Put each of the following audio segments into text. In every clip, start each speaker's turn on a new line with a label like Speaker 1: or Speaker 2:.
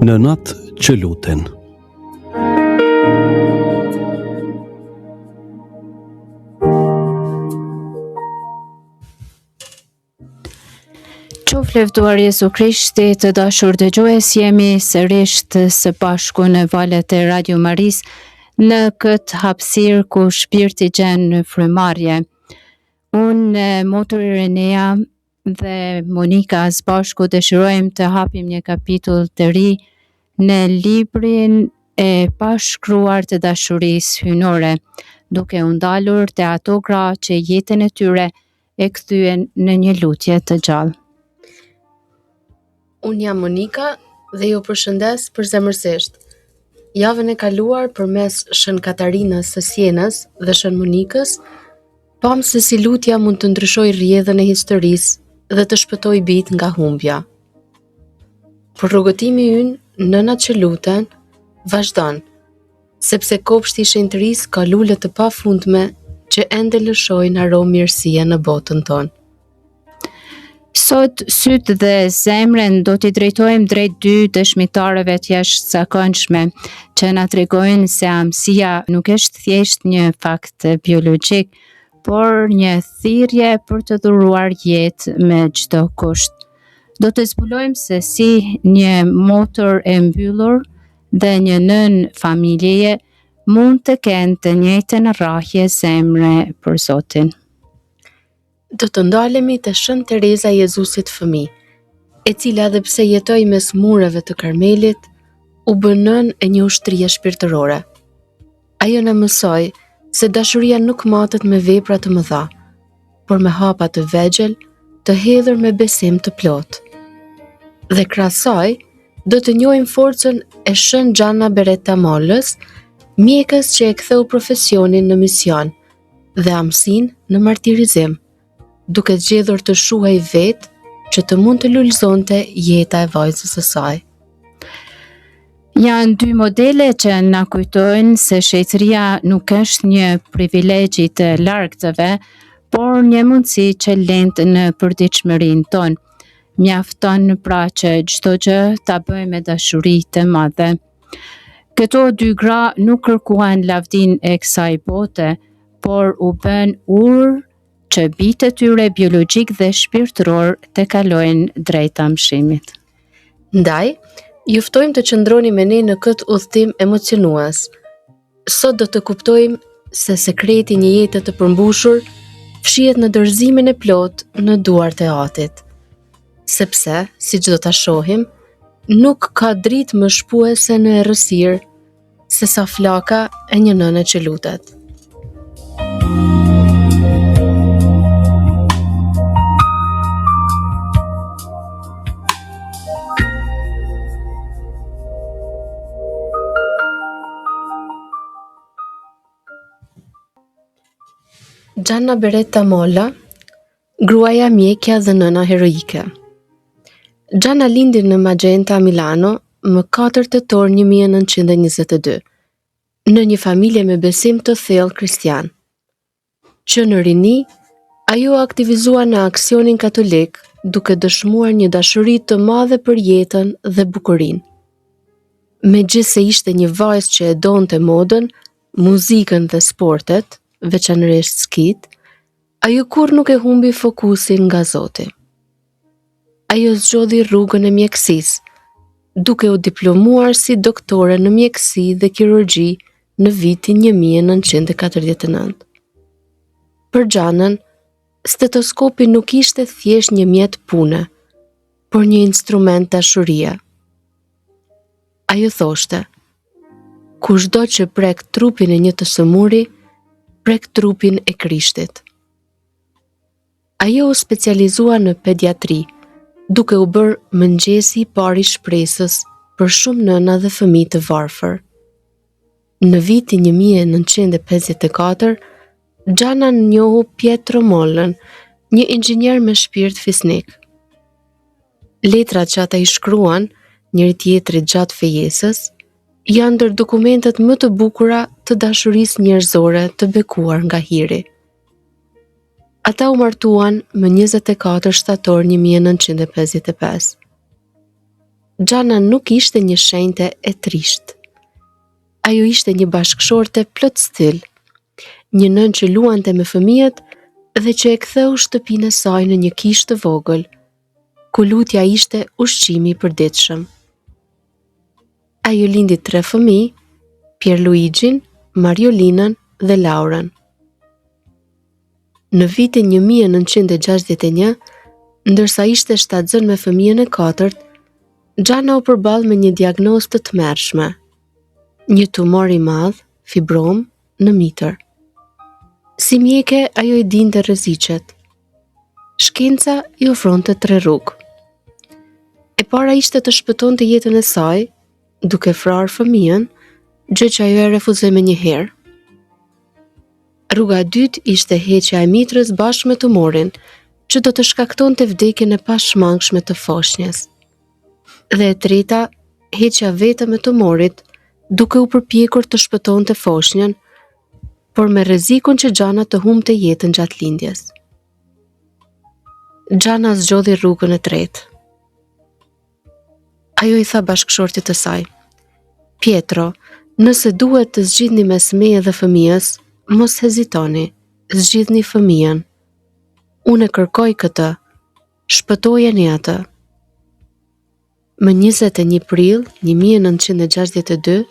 Speaker 1: Nënat që luten.
Speaker 2: Qof lëvduar Jezu Krishti, të dashur dëgjues, jemi sërish së bashku në valët e Radio Maris në këtë hapësirë ku shpirti gjen në frymarrje. Unë, motor Irenea dhe Monika së bashku dëshirojmë të hapim një kapitull të ri në librin e pashkruar të dashurisë hynore, duke u ndalur te ato gra që jetën e tyre e kthyen në një lutje të gjallë.
Speaker 3: Unë jam Monika dhe ju përshëndes përzemërsisht. Javën e kaluar përmes Shën Katarinës së Sienës dhe Shën Monikës, pam se si lutja mund të ndryshojë rrjedhën e historisë dhe të shpëtojë bijtë nga humbja. Por rrugëtimi ynë, nënat që luten, vazhdon, sepse kopshti i shenjtërisë ka lule të pafundme që ende lëshojnë aromë mirësie në botën tonë.
Speaker 2: Sot sytë dhe zemrën do t'i drejtojmë drejt dy dëshmitarëve të jashtëzakonshme që na tregojnë se amësia nuk është thjesht një fakt biologjik, por një thirrje për të dhuruar jetë me çdo kusht. Do të zbulojmë se si një motor e mbyllur dhe një nën familjeje mund të kenë të njëjtën rrahje zemre për Zotin.
Speaker 3: Do të ndalemi te Shën Tereza Jezusit Fëmijë, e cila edhe pse jetoi mes mureve të Karmelit, u bë nën e një ushtrie shpirtërore. Ajo na mësoi se dashuria nuk matet me vepra të mëdha, por me hapa të vegjël, të hedhur me besim të plotë. Dhe krahas saj, do të njohim forcën e Shën Xhanna Beretta Mollës, mjekës që e ktheu profesionin në mision dhe amësinë në martirizim, duke zgjedhur të shuhej vetë që të mund të lulëzonte jeta e vajzës së saj.
Speaker 2: Janë dy modele që na kujtojnë se shoqëria nuk është një privilegji të largëtëve, por një mundësi që lënd në përditshmërinë tonë. Mjafton pra që çdo gjë ta bëjmë me dashuri të madhe. Këto dy gra nuk kërkuan lavdin e kësaj bote, por u bën urë që bijtë e tyre biologjik dhe shpirtëror të kalojnë drejt amshimit.
Speaker 3: Ndaj, ju ftojmë të qëndroni me ne në këtë udhëtim emocionues. Sot do të kuptojmë se sekreti një jete të përmbushur fshihet në dorëzimin e plot në duart e Atit. Sepse, siç do ta shohim, nuk ka dritë më shpuese në errësirë se sa flaka e një nëne që lutet. Gianna Beretta Molla, gruaja mjekja dhe nëna heroike. Gianna lindi në Magenta, Milano, më 4 tetor 1922, në një familje me besim të thellë kristian. Që në rini, ajo aktivizua në aksionin katolik, duke dëshmuar një dashuri të madhe për jetën dhe bukurinë. Megjithse ishte një vajzë që e donte modën, muzikën dhe sportet, veçanërisht skit, ajo kur nuk e humbi fokusin nga Zoti. Ajo zgjodhi rrugën e mjekësisë, duke u diplomuar si doktore në mjekësi dhe kirurgji në vitin 1949. Për Giannën, stetoskopi nuk ishte thjesht një mjet pune, por një instrument dashurie. Ajo thoshte: kushdo që prek trupin e një të sëmuri, prek trupin e Krishtit. Ajo u specializua në pediatri, duke u bërë mëngjesi i parë i shpresës për shumë nëna dhe fëmijë të varfër. Në vitin 1954, Gianna njohu Pietro Mollën, një inxhinier me shpirt fisnik. Letrat që ata i shkruan njëri tjetrit gjatë fejesës janë ndër dokumentet më të bukura të dashurisë njerëzore të bekuar nga hiri. Ata u martuan më 24 shtator 1955. Gianna nuk ishte një shenjte e trisht. Ajo ishte një bashkëshorte plot stil, një nën që luante me fëmijët dhe që e ktheu shtëpinë e saj në një kishë të vogël, ku lutja ishte ushqimi i përditshëm. Ajo lindi 3 fëmijë, Pierluigin, Mariolinën dhe Laurën. Në vitin 1961, ndërsa ishte shtatzën me fëmijën e 4, Gianna u përball me një diagnozë të tmerrshme, një tumor i madh, fibrom, në mitër. Si mjeke, ajo i dinte rreziqet. Shkenca i ofronte 3 rrugë. E para ishte të shpëtonte jetën e saj, duke vrarë fëmijën, gjë që ajo e refuzoi menjëherë. Rruga e dytë ishte heqja e mitrës bashkë me tumorin, që do të shkaktonte vdekjen e pashmangshme të foshnjës. Dhe e treta, heqja vetëm e tumorit, duke u përpjekur të shpëtonte foshnjën, por me rrezikun që Gianna të humbte jetën gjatë lindjes. Gianna zgjodhi rrugën e tretë. Ajo i tha bashkëshortit të saj: Pietro, nëse duhet të zgjidhni mes meje dhe fëmijës, mos hezitoni, zgjidhni fëmijën. Unë e kërkoj këtë, shpëtojeni atë. Më 21 prill 1962,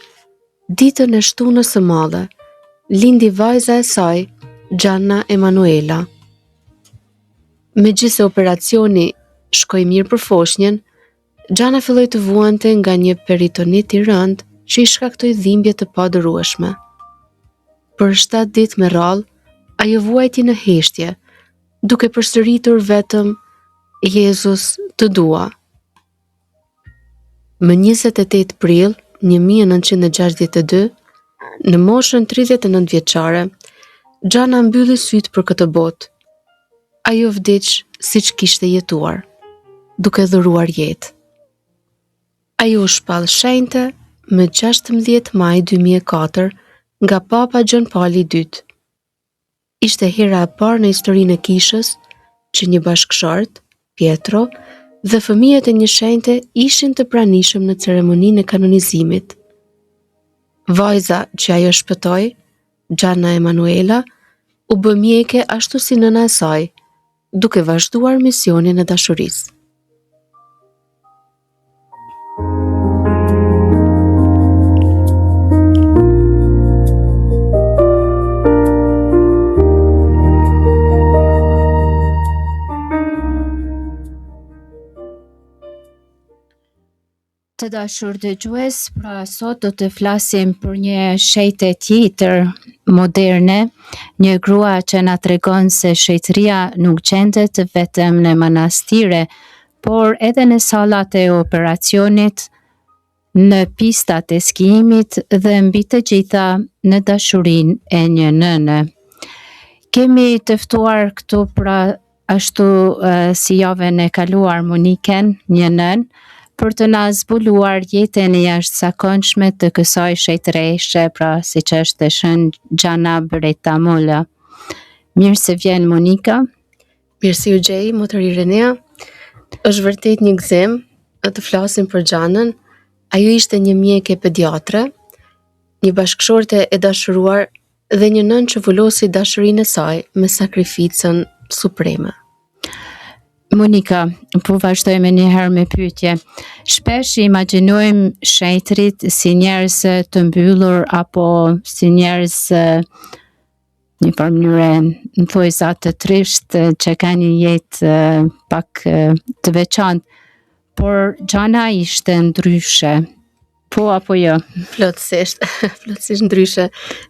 Speaker 3: ditën e shtunës së madhe, lindi vajza e saj, Gianna Emanuela. Megjithse operacioni shkoi mirë për foshnjën, Gianna filloi të vuante nga një peritonit i rënd që i shkaktoi dhimbje të padërueshme. Për 7 ditë me radhë, ajo vuajti në heshtje, duke përsëritur vetëm Jezus të dua. Më 28 prill 1962, në moshën 39 vjeçare, Gianna mbylli syt për këtë botë. Ajo vdiq siç kishte jetuar, duke dhuruar jetë. Ajo u shpall shenjte, më 16 maj 2004 nga Papa John Paul II. Ishte hera e parë në historinë e kishës që një bashkëshort, Pietro, dhe fëmijët e një shenjte ishin të pranishëm në ceremoninë e kanonizimit. Vajza që ajo shpëtoi, Gianna Emanuela, u bë mjeke ashtu si nëna e saj, duke vazhduar misionin e dashurisë.
Speaker 2: Të dashur dëgjues, pra sot do të flasim për një shenjtë tjetër moderne, një grua që na tregon se shetëria nuk gjendet vetëm në manastire, por edhe në sallat e operacionit, në pistat e skijimit dhe mbi të gjitha në dashurinë e një nëne. Kemi të ftuar këtu pra ashtu si javën e kaluar Moniken, një nën, për të na zbuluar jetën e jashtëzakonshme të kësaj shetëreshe, pra siç është shën Gianna Beretta Molla. Mirë se vjen Monika.
Speaker 3: Mirë si u gjej, motër Irenea. Është vërtet një gëzim të flasim për Giannën. Ajo ishte një mjeke pediatre, një bashkëshorte e dashuruar dhe një nën që vullosi dashurinë e saj me sakrificën supreme.
Speaker 2: Monika, po vazhdojmë një herë me pyetje. Shpesh imagjinojmë shenjtrit si njerëz të mbyllur apo si njerëz një farë mënyre në thojza të trisht që ka një jetë pak të veçantë, por Gianna ishte ndryshe. Po apo jo?
Speaker 3: Plotësisht, plotësisht ndryshe.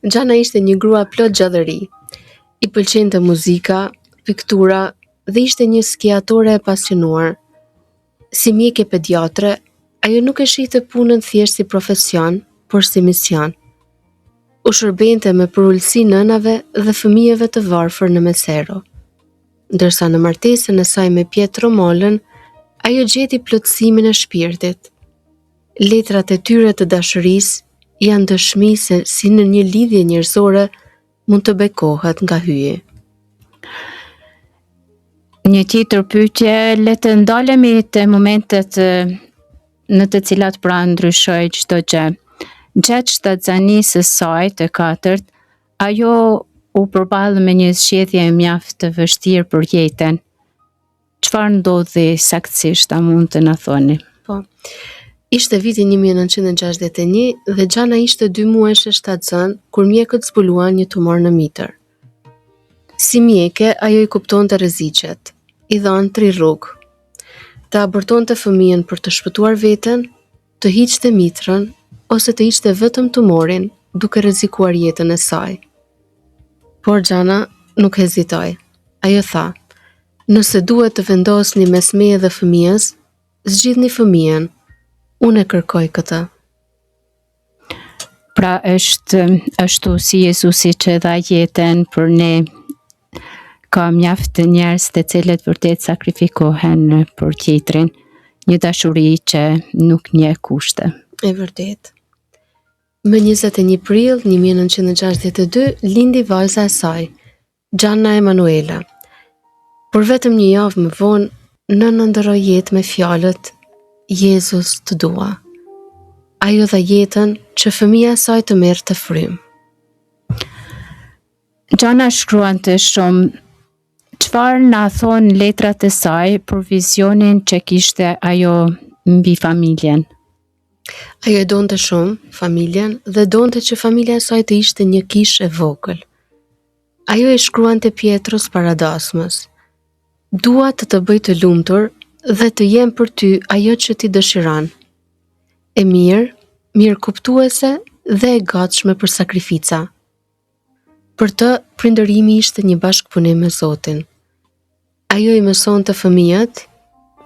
Speaker 3: Gianna ishte një grua plot gjallëri. I pëlqente muzika, piktura dhe ishte një skiatore e pasionuar. Si mjeke pediatre, ajo nuk e shihte punën thjesht si profesion, por si mision. U shërbente me përullësi nënave dhe fëmijëve të varfër në mesero. Ndërsa në martesën e saj me Pietro Mollën, ajo gjeti plotësimin e shpirtit. Letrat e tyre të dashurisë janë dëshmi se si në një lidhje njerëzore mund të bekohet nga hyje.
Speaker 2: Një tjetër pyetje, le të ndalemi te momentet në të cilat pra ndryshoi çdo gjë. Gjatë shtatzanisë së saj të katërt, ajo u përballë me një zgjedhje mjaft të vështirë për jetën. Çfarë ndodhi saktësisht, a mund të na thoni?
Speaker 3: Po. Ishte viti 1961 dhe Gianna ishte 2 muajshe shtatzën kur mjekët zbuluan një tumor në mitër. Si mjeke, ajo i kuptonte rreziqet, i dhanë 3 rrugë. Të abortonte fëmijën për të shpëtuar veten, të hiqte mitrën ose të hiqte vetëm tumorin, duke rrezikuar jetën e saj. Por Gianna nuk hezitoi. Ajo tha: "Nëse duhet të vendosni mes meje dhe fëmijës, zgjidhni fëmijën. Unë e kërkoj këtë."
Speaker 2: Pra është ashtu si Jezusi që dha jetën për ne. Ka mjaft të njerëz të cilët vërtet sakrifikohen për tjetrin, një dashuri që nuk njeh kushte.
Speaker 3: E vërtet. Më 21 prill 1962 lindi vajza e saj, Gianna Emanuela. Por vetëm një javë më vonë, nëna ndërroi jetë me fjalët: "Jezus të dua." Ajo dha jetën që fëmia e saj të merrte frym.
Speaker 2: Gianna shkruante shumë. Çfarë na thon letrat e saj për vizionin që kishte ajo mbi familjen?
Speaker 3: Ajo e donte shumë familjen dhe donte që familja e saj të ishte një kishë e vogël. Ajo e shkruante Pietros paradasmës: "Dua të bëj të lumtur dhe të jem për ty ajo që ti dëshiron. E mirë kuptuese dhe e gatshme për sakrifica." Për të, prindërimi ishte një bashkëpunim me Zotin. Ajo i mëson të fëmijët,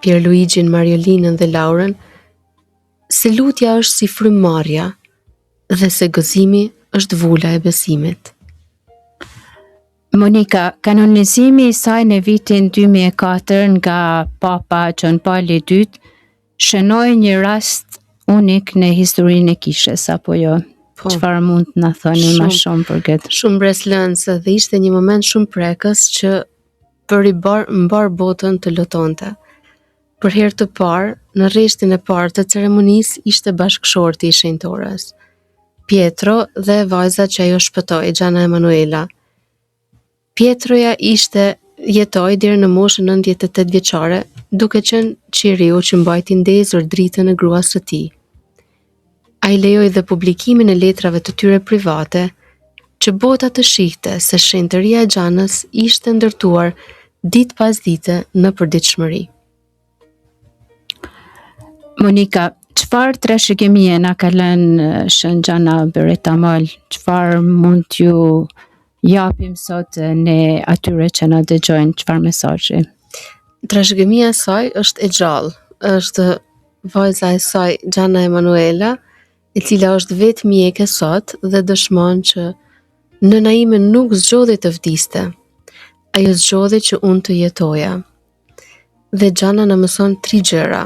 Speaker 3: Pierluigin, Mariolinën dhe Lauren, se lutja është si frymëmarrja dhe se gëzimi është vula e besimit.
Speaker 2: Monika, kanonizimi i saj në vitin 2004 nga Papa John Paul II shënoi një rast unik në historinë e kishës, apo jo?
Speaker 3: Po,
Speaker 2: Çfarë mund të na thoni më shumë për këtë?
Speaker 3: shumë breslënse dhe ishte një moment shumë prekës që për i mbar botën të lutonte. Për herë të parë, në rreshtin e parë të ceremonisë ishte bashkëshorti i shenjtores, Pietro dhe vajza që ajo shpëtoi, Gianna Emanuela. Pietroja jetoi deri në moshën 98 vjeçare, duke qenë qiriu që mbajti ndezur dritën e gruas së tij. Ai lejoi dhe publikimin e letrave të tyre private, që bota të shihte se shenjtëria e Giannës ishte ndërtuar ditë pas dite në përditshmëri.
Speaker 2: Monika, çfarë trashëgimie na ka lënë Shën Gianna Beretamol? Çfarë mund t'ju japim sot ne atyre që na dëgjojnë, çfarë mesazhi?
Speaker 3: Trashëgimia e saj është e gjallë, është vajza e saj Gianna Emanuela, e cila është vetë mjeke sot dhe dëshmon që nëna ime nuk zgjodhi të vdiste. Ajo zgjodhi që unë të jetoja. Dhe Gianna na mëson 3 gjëra.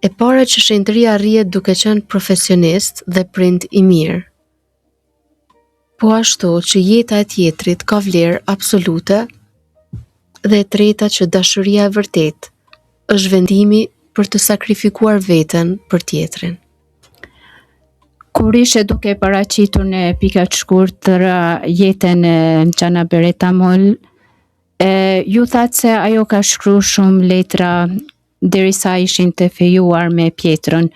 Speaker 3: E para që shenjtëria arrihet duke qenë profesionist dhe prind i mirë. Po ashtu që jeta e tjetrit ka vlerë absolute, dhe e treta që dashuria e vërtet është vendimi për të sakrifikuar veten për tjetrin.
Speaker 2: Kur ishe duke paraqitur në pika të shkurtra jetën e Gianna Beretamol, ju thatë se ajo ka shkruar shumë letra derisa ishin të fejuar me Pietron.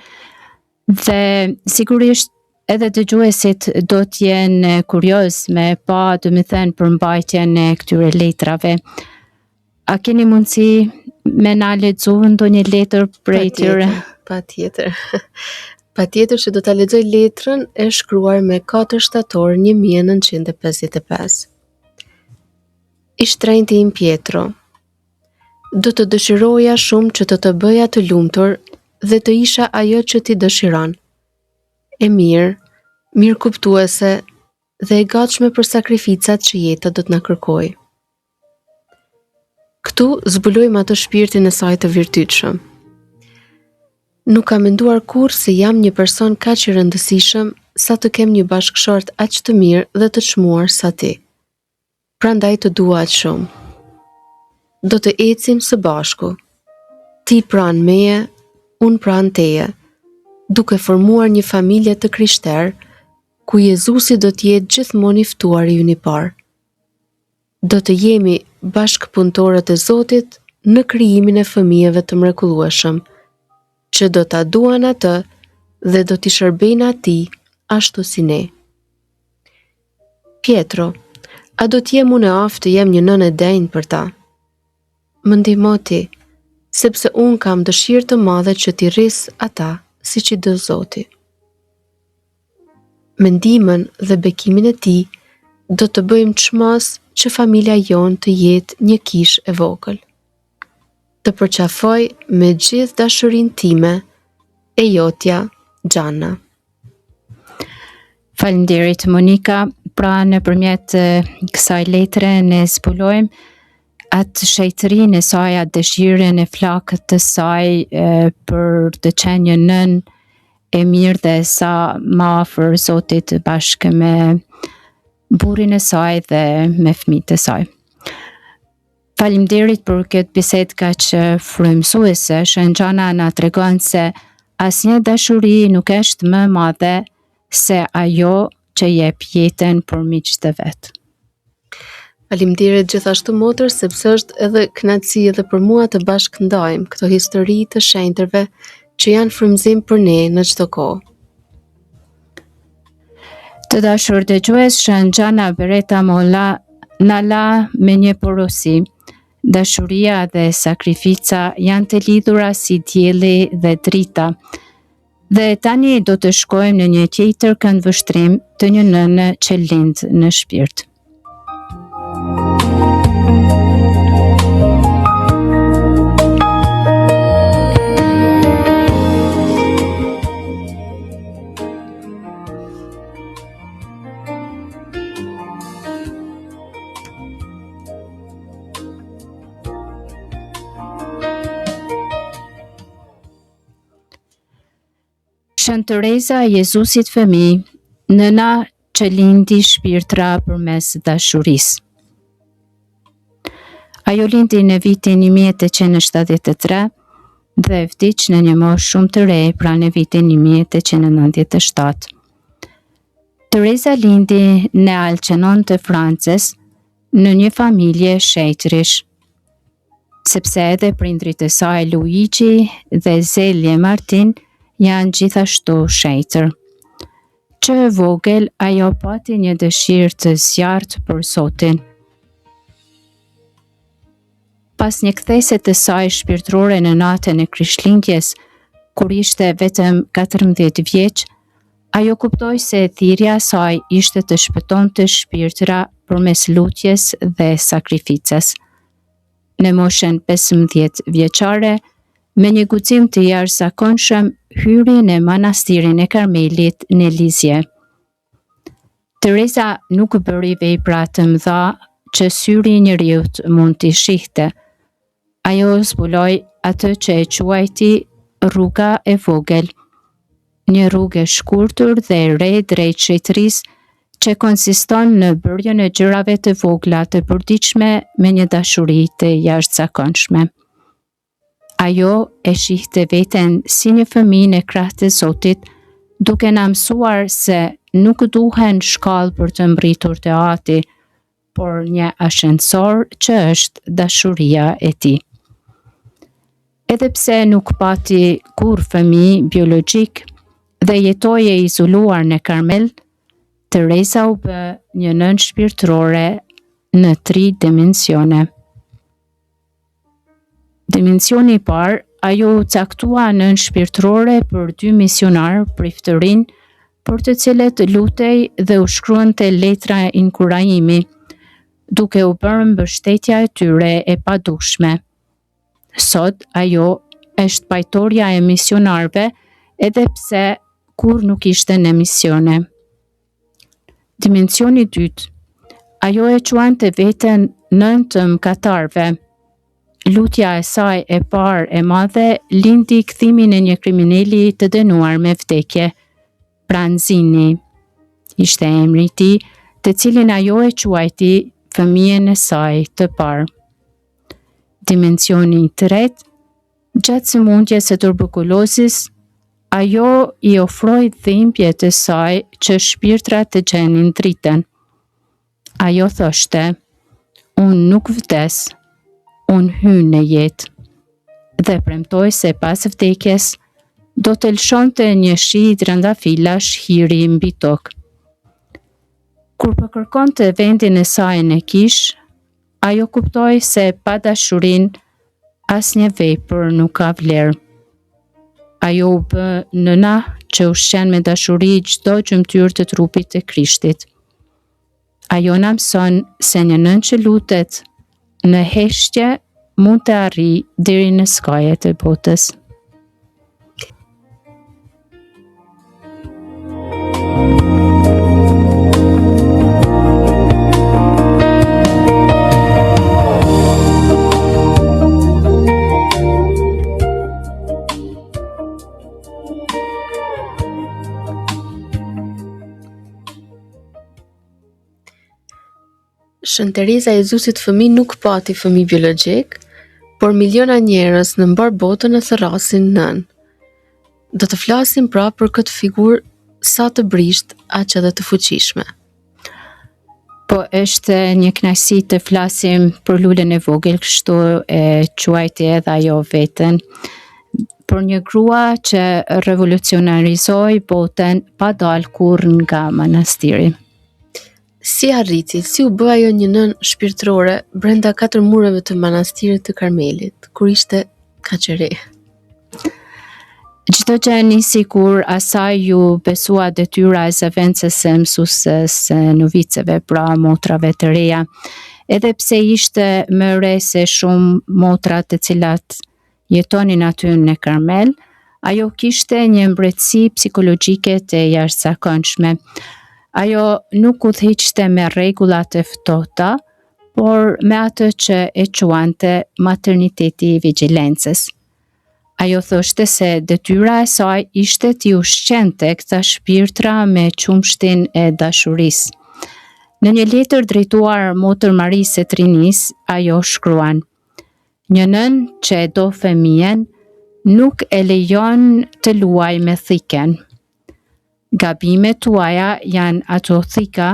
Speaker 2: Dhe sigurisht edhe dëgjuesit do t'jenë kurioz me pa, domethënë, përmbajtjen e këtyre letrave. A keni mundësi me na lexu ndonjë letër prej tyre?
Speaker 3: Patjetër. Patjetër që do ta lexoj letrën e shkruar me 4 shtator 1955. I shtrenjti im Pietro, do të dëshiroja shumë që të bëja të lumtur dhe të isha ajo që ti dëshiron. E mirë kuptuese dhe e gatshme për sakrificat që jeta do të na kërkojë. Këtu zbulojmë atë shpirtin e saj të virtytshëm. Nuk kam menduar kurrë se jam një person kaq i rëndësishëm sa të kem një bashkëshort aq të mirë dhe të çmuar sa ti. Prandaj të dua aq shumë. Do të ecim së bashku. Ti pranë meje, unë pranë teje, duke formuar një familje të krishterë, ku Jezusi do të jetë gjithmonë i ftuari ynë i parë. Do të jemi bashkëpunëtorët e Zotit në krijimin e fëmijëve të mrekullueshëm, që do ta duan atë dhe do t'i shërbejnë atij ashtu si ne. Pietro, a do t'jem unë e aftë të jem një nënë e denjë për ta? Më ndihmo ti, sepse unë kam dëshirë të madhe që t'i rris ata siç i do Zoti. Me ndihmën dhe bekimin e tij, do të bëjmë çmos që familja jonë të jetë një kishë e vogël. Të përqafoj me gjithë dashurinë time, e jotja Gianna.
Speaker 2: Faleminderit Monika, pra nëpërmjet kësaj letre ne zbulojmë atë shejtërinë e saj, atë dëshirën e flakët të saj për të qenë një nën e mirë dhe sa më afër Zotit bashkë me burrin e saj dhe me fëmijët e saj. Faleminderit për këtë bisedë kaq frymësuese. Shën Gianna na tregon se asnjë dashuri nuk është më e madhe se ajo që jep jetën për miqtë e vet.
Speaker 3: Faleminderit gjithashtu motër, sepse është edhe kënaqësi edhe për mua të bashkëndajmë këto histori të shenjtërve që janë frymëzim për ne në çdo kohë.
Speaker 2: Të dashur dëgjues, Shën Gianna Beretamol na la me një porosi. Dashuria dhe sakrifica janë të lidhura si dielli dhe drita. Dhe tani do të shkojmë në një tjetër këndvështrim të një nëne që lind në shpirt. Shën Tereza e Jezusit Fëmijë, nëna që lindi shpirtra përmes dashurisë. Ajo lindi në vitin 1873 dhe vdiq në një moshë shumë të re, pra në vitin 1897. Tereza lindi në Alcenon të Francës në një familje shejtërish, sepse edhe prindrit e saj Luigi dhe Zelje Martin janë gjithashtu shejtër. Që e vogël, ajo pati një dëshirë të zjarrt për Zotin. Pas një kthese të saj shpirtërore në natën e Krishtlindjes, kur ishte vetëm 14 vjeç, ajo kuptoi se thirrja e saj ishte të shpëtonte shpirtra përmes lutjes dhe sakrificës. Në moshën 15 vjeçare, me një guxim të jashtëzakonshëm, hyri në manastirin e Karmelit në Lizje. Tereza nuk bëri vepra të mëdha që syri i njeriut mund t'i shihte. Ajo zbuloi atë që e quajti rruga e vogël, një rrugë e shkurtër dhe e re drejt shejtërisë që konsiston në bërjen e gjërave të vogla të përditshme me një dashuri të jashtëzakonshme. Ajo e shihte veten si një fëmijë në krahët e Zotit, duke na mësuar se nuk duhen shkallë për të mbritur te ati, por një ashensor që është dashuria e tij. Edhe pse nuk pati kur fëmijë biologjik dhe jetoi e izoluar në Karmel, Tereza u bë një nënë shpirtërore në 3 dimensione. Dimensioni i parë, ajo u caktua nënë shpirtërore për 2 misionar priftërin, për të cilët lutej dhe u shkruante letra inkurajimi, duke u bërë mbështetja e tyre e padushme. Sot ajo është pajtoria e misionarëve, edhe pse kur nuk ishte në misione. Dimensioni 2. Ajo e quante veten nën të mëkatarëve. Lutja e saj e parë e madhe lindi kthimin e një kriminali të dënuar me vdekje, Pranzini. Ishte emri i tij, të cilin ajo e quajti fëmijën e saj të parë. Dimensioni 3. Gjatë sëmundjes së tuberkulozis, ajo i ofroi dhimbje të saj që shpirtrat të gjenin dritën. Ajo thoshte, unë nuk vdes, unë hy në jetë, dhe premtoi se pas vdekjes do të lëshonte një shi trëndafilash hiri mbi tokë. Kur përkërkonte vendin e saj në kish, ajo kuptoi se pa dashurinë asnjë vepër nuk ka vlerë. Ajo u bë nëna që ushqen me dashuri çdo gjymtyrë të trupit të Krishtit. Ajo na mëson se një nënë që lutet në heshtje mund të arrijë deri në skajet e botës.
Speaker 3: Shën Tereza e Jezusit Fëmijë nuk pati fëmijë biologjik, por miliona njerëz në mbar botën e thërrasin nën. Do të flasim pra për këtë figurë sa të brisht, aq edhe të fuqishme.
Speaker 2: Po është një kënaqësi të flasim për lulën e vogël, kështu e quajti edhe ajo veten, për një grua që revolucionarizoi botën pa dalë kurrë nga manastiri.
Speaker 3: Si arriti, si u bë ajo një nën shpirtërore brenda 4 mureve të manastirit të Karmelit, kur ishte kaq e re?
Speaker 2: Çdo gjë nisi kur asaj ju besua detyra e zëvendëses së mësuesës së noviceve, pra motrave të reja. Edhe pse ishte më re se shumë motra të cilat jetonin aty në Karmel, ajo kishte një mbretësi psikologjike të jashtëzakonshme. Ajo nuk udhëhiqte me rregulla të ftohta, por me atë që e quante materniteti i vigjilencës. Ajo thoshte se detyra e saj ishte t'i ushqente këta shpirtra me qumshtin e dashurisë. Në një letër drejtuar motër Marisë së Trinis, ajo shkruan: "Një nën që e do fëmijën nuk e lejon të luaj me thiken. Gabimet tuaja janë ato thika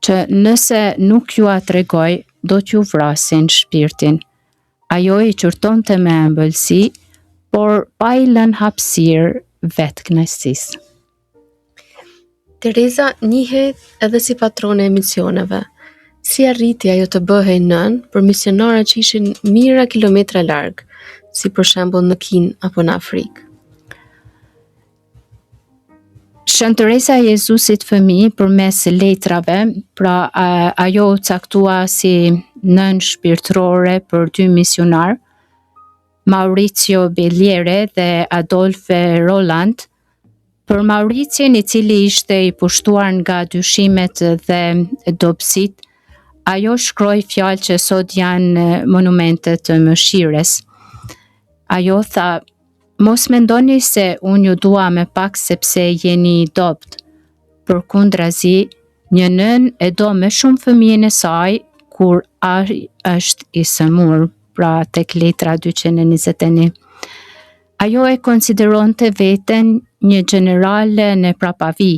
Speaker 2: që nëse nuk ju a tregoj, do t'ju vrasin shpirtin." Ajo i qërtonte me ëmbëlsi, por pa i lënë hapësirë vetkënaqësisë.
Speaker 3: Tereza njihet edhe si patrone e misioneve. Si arriti ajo të bëhej nën për misionara që ishin mijëra kilometra larg, si për shembull në Kinë apo në Afrikë?
Speaker 2: Shën Teresa e Jezusit Fëmijë përmes letrave, pra ajo u caktua si nën shpirtërore për dy misionar, Maurizio Belliere dhe Adolphe Roland. Për Mauricien, i cili ishte i pushtuar nga dyshimet dhe dobësit, ajo shkroi fjalë që sot janë monumente të mëshirës. Ajo tha: "Mos mendoni se unë ju dua me pak sepse jeni i dobët. Përkundrazi, një nën e do me shumë fëmijën e saj kur ai është i sëmur", pra tek letra 221. Ajo e konsideronte veten një generale në prapavi,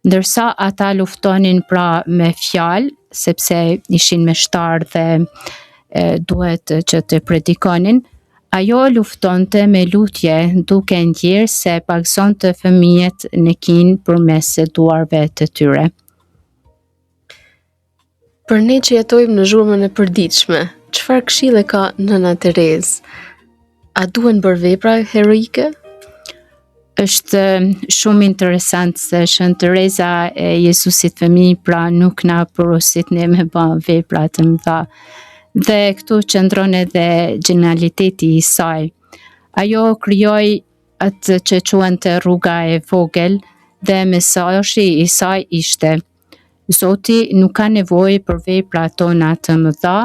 Speaker 2: ndërsa ata luftonin pra me fjalë, sepse ishin meshtar dhe duhet që të predikonin. Ajo luftonte me lutje, duke ndjerë se pagësonte fëmijët në Kinë përmes duarve të tyre.
Speaker 3: Për ne që jetojmë në zhurmën e përditshme, çfarë këshille ka nëna Terezë? A duhen bërë vepra heroike?
Speaker 2: Është shumë interesant se Shën Teresa e Jezusit Fëmijë pra nuk na porosit ne me bë vepra të mëdha. Dhe këtu qëndron edhe genialiteti i saj. Ajo krijoi atë që quante rruga e vogël dhe mesazhi i saj ishte: Zoti nuk ka nevojë për veprat tona të mëdha,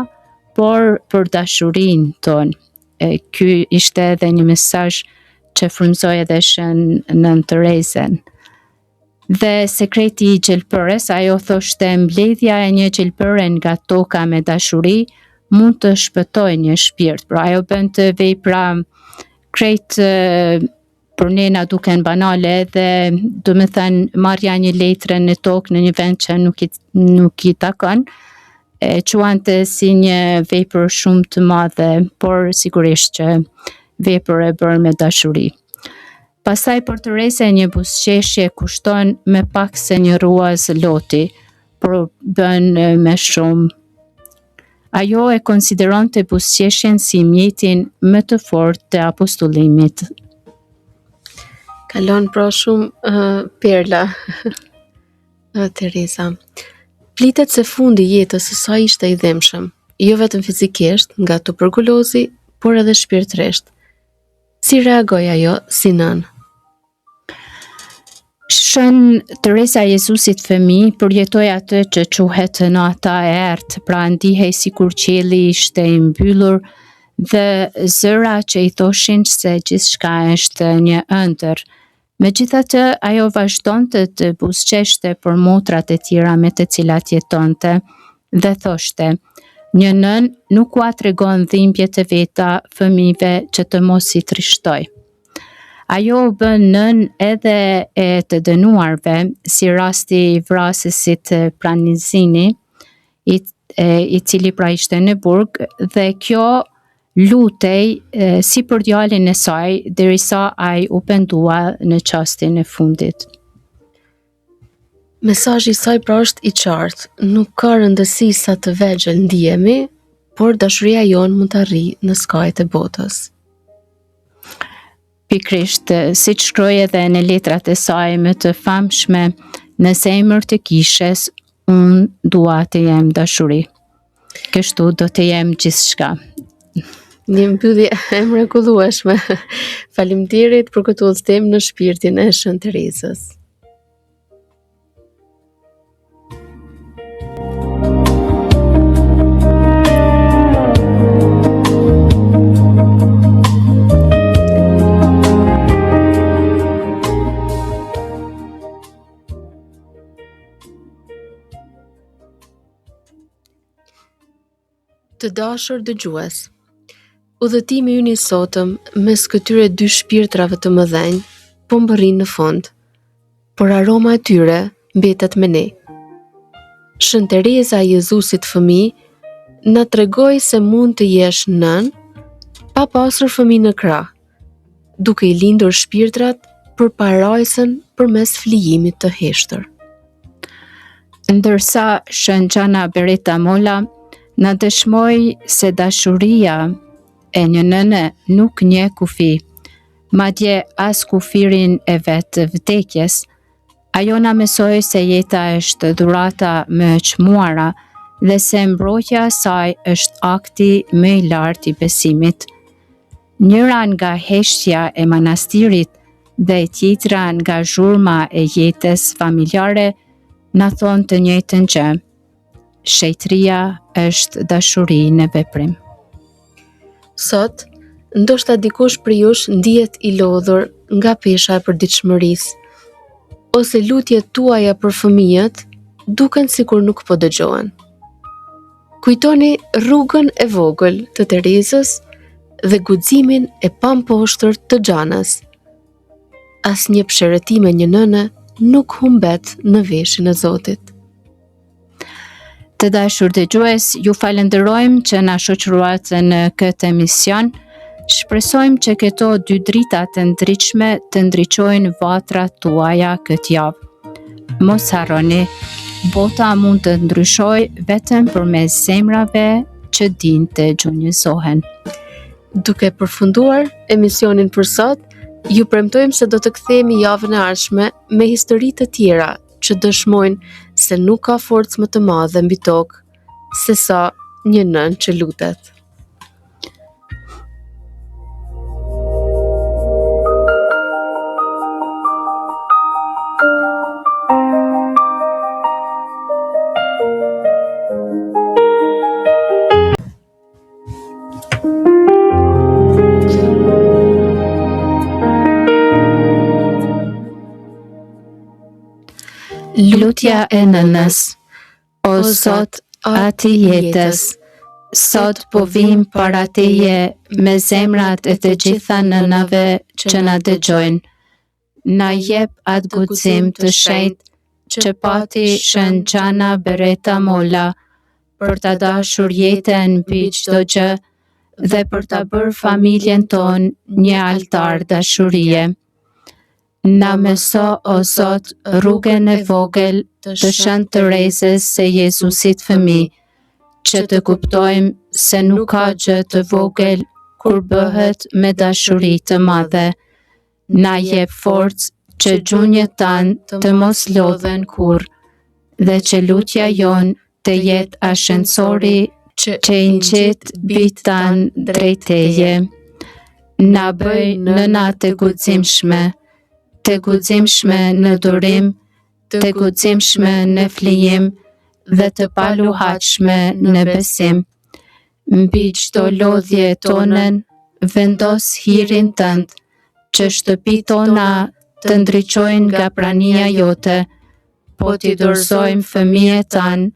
Speaker 2: por për dashurinë tonë. Ky ishte edhe një mesazh që frymëzoi edhe Shën Nën Terezën. Dhe sekreti i gjelbërës, ajo thoshte, mbledhja e një gjelbëre nga toka me dashuri mund të shpëtojë një shpirt. Pra ajo bën të vepra krejt për ne na duken banale dhe do me thënë marrja një letre në tokë në një vend që nuk i takon, e quante si një vepër shumë të madhe, por sigurisht që vepër e bërë me dashuri. Pastaj për Teresa një buzëqeshje kushton me pak se një ruaz loti, por bën me shumë. Ajo e konsideronte buzëqeshjen si mjetin më të fortë të apostullimit.
Speaker 3: Kalon pra shumë perla. Teresa. Plitet se fundi i jetës së saj ishte i dhëmshëm, jo vetëm fizikisht nga tuberkulozi, por edhe shpirtërisht. Si reagoi ajo si nën?
Speaker 2: Shën Teresa e Jezusit Fëmijë përjetoi atë që quhet nata e errët, pra ndihej sikur qielli ishte i mbyllur dhe zëra që i thoshin se gjithçka është një ëndër. Megjithatë, ajo vazhdonte të buzëqeshte për motrat e tjera me të cilat jetonte dhe thoshte: "Një nën nuk ua tregon dhimbje të veta fëmijëve që të mos i trishtoj." Ajo u bën nën edhe e të dënuarve, si rasti i vrasësit Pranizini, i cili pra ishte në burg, dhe kjo lutej si për djalin e saj derisa ai u pendua në çastin e fundit.
Speaker 3: Mesazhi i saj pra është i qartë, nuk ka rëndësi sa të vegjël ndihemi, por dashuria jonë mund të arrijë në skajet e botës.
Speaker 2: Pikrisht, siç shkroi edhe në letrat e saj më të famshme, në zemër të kishes, unë dua të jem dashuri. Kështu do të jem gjithçka.
Speaker 3: Një mbyllje e mrekullueshme. Faleminderit për këtë udhëtim në shpirtin e Shën Terezës. Të dashur dëgjues, udhëtimi ynë i sotëm mes këtyre dy shpirtrave të mëdhenj po mbërrin në fund, por aroma e tyre mbetet me ne. Shën Tereza e Jezusit fëmijë na tregoi se mund të jesh nën pa pasur fëmijë në krah, duke i lindur shpirtrat për parajsën përmes flijimit të heshtër.
Speaker 2: Ndërsa Shën Gjana Beretta Molla na dëshmoi se dashuria e një nëne nuk njeh kufi, madje as kufirin e vetë vdekjes, ajo na mësoi se jeta është dhurata më e çmuara dhe se mbrojtja e saj është akti më i lartë i besimit. Njëra nga heshtja e manastirit dhe tjetra nga zhurma e jetës familjare na thonë të njëjtën gjë. Shejtëria është dashuri në veprim.
Speaker 3: Sot, ndoshta dikush për jush ndihet i lodhur nga pesha e përditshmërisë, ose lutjet tuaja për fëmijët duken sikur nuk po dëgjohen. Kujtoni rrugën e vogël të Terezës dhe guximin e pamposhtër të Xhanës. Asnjë psherëtim e një nëne nuk humbet në veshin e Zotit.
Speaker 2: Të dashur dëgjues, ju falenderojmë që na shoqëruat në këtë emision. Shpresojmë që këto dy drita të ndritshme të ndriçojnë vatrat tuaja këtë javë. Mos harroni, bota mund të ndryshojë vetëm përmes zemrave që dinë të gjunjësohen.
Speaker 3: Duke përfunduar emisionin për sot, ju premtojmë se do të kthehemi javën e ardhshme me histori të tjera që dëshmojnë se nuk ka forcë më të madhe mbi tokë se sa një nën që lutet.
Speaker 2: Lutja e nënës. O Zot, ati jetës, sot po vim para teje me zemrat e të gjitha nënave që na dëgjojnë. Na jep atë guxim të shenjtë që pati Shën Gjana Beretta Molla për ta dashur jetën mbi çdo gjë dhe për ta bërë familjen tonë një altar dashurie. Na mëso, o Zot, rrugën e vogël të Shën Terezës së Jezusit fëmijë, që të kuptojmë se nuk ka gjë të vogël kur bëhet me dashuri të madhe. Na jep forcë që gjunjët tanë të mos lodhen kurrë, dhe që lutja jonë të jetë ascensori që i nxit bijtë tanë drejt teje. Na bëj nëna të guximshme në durim, të guximshme në flijim dhe të paluhatshme në besim. Mbi çdo lodhje tonën, vendos hirin tënd, që shtëpitë tona të ndriçojnë nga prania jote, po t'i dorëzojmë fëmijët tanë,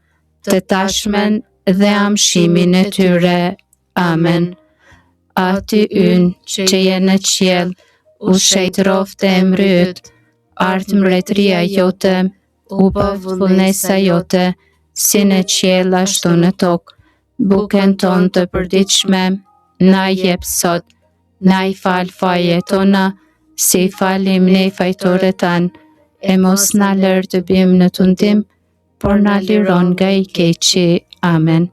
Speaker 2: të tashmen dhe amshimin e tyre. Amen. Ati ynë që je në qiell, u shejtëroftë emri yt, ardh mbretëria jote, u bë vullnesa jote, si në qiell ashtu në tokë. Bukën tonë të përditshme na jep sot, na i fal fajet tona, si falim ne fajtorët tanë, e mos na lër të bim në tundim, por na liron nga i keqi. Amen.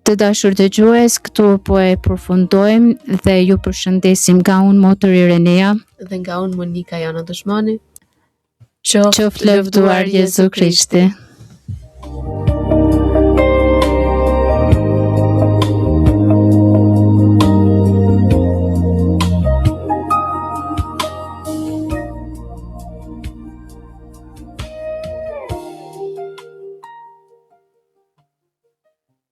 Speaker 2: Të dashur dëgjues, këtu po e përfundojmë dhe ju përshëndesim nga unë Motor Irenea
Speaker 3: Dhe nga unë Monika Jana Dëshmani.
Speaker 2: Qoftë lëvduar Jezu Krishti.